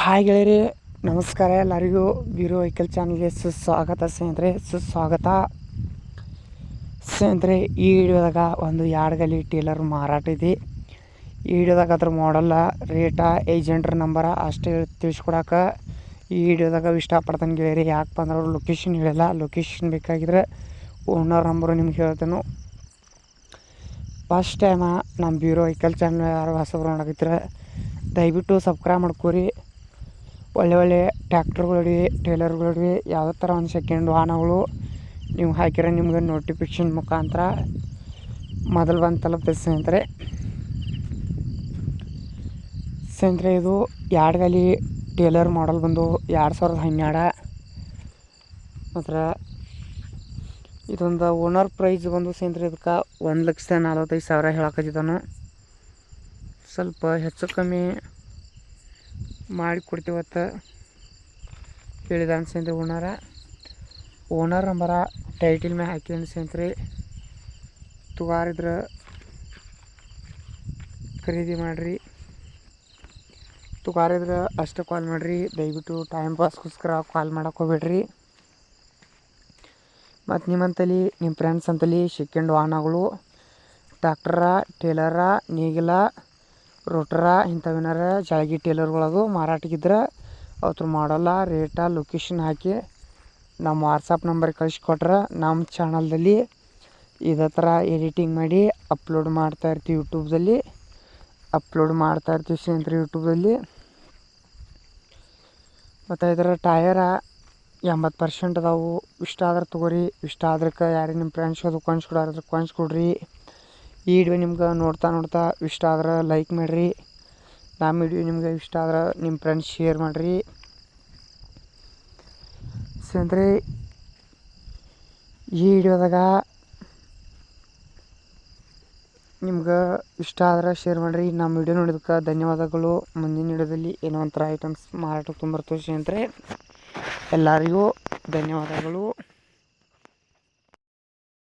Hi ಗೆಳೆಯರಿ, ನಮಸ್ಕಾರ. ಎಲ್ಲರಿಗೂ Veeru vehicle ಚಾನಲ್ಗೆ ಸುಸ್ವಾಗತ ಸುಸ್ವಾಗತ ಸ್ನೇಹಿತರೆ. ಈ ವಿಡಿಯೋದಾಗ ಒಂದು ಯಾರ್ಗಲ್ಲಿ ಟೇಲರ್ ಮಾರಾಟ ಇದೆ. ಈ ವಿಡಿಯೋದಾಗ ಅದ್ರ ಮಾಡಲ್ಲ, ರೇಟ, ಏಜೆಂಟ್ರ ನಂಬರ ಅಷ್ಟೇ ತಿಳಿಸ್ಕೊಡಕ್ಕೆ ಈ ವಿಡಿಯೋದಾಗ ಇಷ್ಟಪಡ್ತಾನೆ ಗೆಳೆಯರಿ. ಯಾಕಪ್ಪ ಅಂದ್ರೆ ಅವ್ರು ಲೊಕೇಶನ್ ಹೇಳಿಲ್ಲ. ಲೊಕೇಶನ್ ಬೇಕಾಗಿದ್ರೆ ಓನರ್ ನಂಬರು ನಿಮ್ಗೆ ಹೇಳ್ತೇನೆ. ಫಸ್ಟ್ ಟೈಮ ನಮ್ಮ ವೀರು ವೆಹಿಕಲ್ ಚಾನಲ್ ಯಾರು ಹೊಸಬ್ರು ನೋಡಕತ್ತಿರ ದಯವಿಟ್ಟು ಸಬ್ಸ್ಕ್ರೈಬ್ ಮಾಡ್ಕೋರಿ. ಒಳ್ಳೆ ಟ್ಯಾಕ್ಟರ್ಗಳಿವೆ, ಟೇಲರ್ಗಳಿವೆ, ಯಾವುದೇ ಥರ ಒಂದು ಸೆಕೆಂಡ್ ವಾಹನಗಳು ನೀವು ಹಾಕಿದ್ರೆ ನಿಮ್ಗೆ ನೋಟಿಫಿಕೇಷನ್ ಮುಖಾಂತರ ಮೊದಲು ಬಂದು ತಲುಪ್ತದೆ ಸ್ನೇಹಿತರೆ. ಇದು ಯಾರ್ಗಲ್ಲಿ ಟೇಲರ್ ಮಾಡಲ್ ಬಂದು 2012. ಮಾತ್ರ ಇದೊಂದು ಓನರ್ ಪ್ರೈಸ್ ಬಂದು ಸ್ನೇಹಿತರೆ ಇದಕ್ಕೆ 1,45,000 ಹೇಳಕತ್ತಿದ್ದಾನು. ಸ್ವಲ್ಪ ಹೆಚ್ಚು ಕಮ್ಮಿ ಮಾಡಿ ಕೊಡ್ತೀವತ್ತ ಹೇಳಿದಾನೆ ಸ್ನೇಹಿತರೆ ಓನರ್ ನಂಬರ ಟೈಟಿಲ್ ಮೇಲೆ ಹಾಕಿದ್ದಾನೆ ಸ್ನೇಹಿತರೆ. ತುಗಾರಿದ್ರೆ ಖರೀದಿ ಮಾಡಿರಿ, ತುಗಾರಿದ್ರೆ ಅಷ್ಟೇ ಕಾಲ್ ಮಾಡಿರಿ. ದಯವಿಟ್ಟು ಟೈಮ್ ಪಾಸ್ಗೋಸ್ಕರ ಕಾಲ್ ಮಾಡೋಕೆ ಹೋಗ್ಬೇಡ್ರಿ. ಮತ್ತು ನಿಮ್ಮಂತಲ್ಲಿ ನಿಮ್ಮ ಫ್ರೆಂಡ್ಸ್ ಅಂತಲ್ಲಿ ಸೆಕೆಂಡ್ ವಾಹನಗಳು ಟ್ಯಾಕ್ಟರ, ಟೇಲರ, ನೇಗಿಲ, ರೋಟರ ಇಂಥವೇನಾರ ಜಾಳ್ಗಿ ಟೇಲರ್ಗಳದು ಮಾರಾಟಕ್ಕಿದ್ರೆ ಅವ್ರ ಮಾಡಲ್ಲ, ರೇಟ, ಲೊಕೇಶನ್ ಹಾಕಿ ನಮ್ಮ ವಾಟ್ಸಪ್ ನಂಬರ್ಗೆ ಕಳಿಸ್ಕೊಟ್ರೆ ನಮ್ಮ ಚಾನಲ್ದಲ್ಲಿ ಇದೇ ಥರ ಎಡಿಟಿಂಗ್ ಮಾಡಿ ಅಪ್ಲೋಡ್ ಮಾಡ್ತಾಯಿರ್ತೀವಿ. ಯೂಟ್ಯೂಬ್ದಲ್ಲಿ ಅಪ್ಲೋಡ್ ಮಾಡ್ತಾಯಿರ್ತೀವಿ ಸ್ನೇಹಿತರೆ. ಯೂಟ್ಯೂಬಲ್ಲಿ ಮತ್ತು ಇದರ ಟಯರ 80% ಅದಾವು. ಇಷ್ಟ ಆದ್ರೆ ತೊಗೋರಿ, ಇಷ್ಟ ಆದ್ರಕ್ಕೆ ಯಾರಿಗೆ ನಿಮ್ಮ ಫ್ರೆಂಡ್ಸ್ ಅದು ಕೊಂಚ್ಕೊಡ್ರಿ. ಈ ವಿಡಿಯೋ ನಿಮ್ಗೆ ನೋಡ್ತಾ ಇಷ್ಟ ಆದ್ರೆ ಲೈಕ್ ಮಾಡಿರಿ. ನಮ್ಮ ವಿಡಿಯೋ ನಿಮ್ಗೆ ಇಷ್ಟ ಆದ್ರೆ ನಿಮ್ಮ ಫ್ರೆಂಡ್ಸ್ ಶೇರ್ ಮಾಡಿರಿ ಸ್ನೇಹಿತರೆ. ಈ ವಿಡಿಯೋದಾಗ ನಿಮ್ಗೆ ಇಷ್ಟ ಆದ್ರೆ ಶೇರ್ ಮಾಡಿರಿ. ನಮ್ಮ ವಿಡಿಯೋ ನೋಡಿದಕ್ಕೆ ಧನ್ಯವಾದಗಳು. ಮುಂದಿನ ವಿಡಿಯೋದಲ್ಲಿ ಏನೋ ಒಂಥರ ಐಟಮ್ಸ್ ಮಾರಾಟಕ್ಕೆ ತೊಂಬರ್ತೀವಿ ಸ್ನೇಹಿತರೆ. ಎಲ್ಲರಿಗೂ ಧನ್ಯವಾದಗಳು.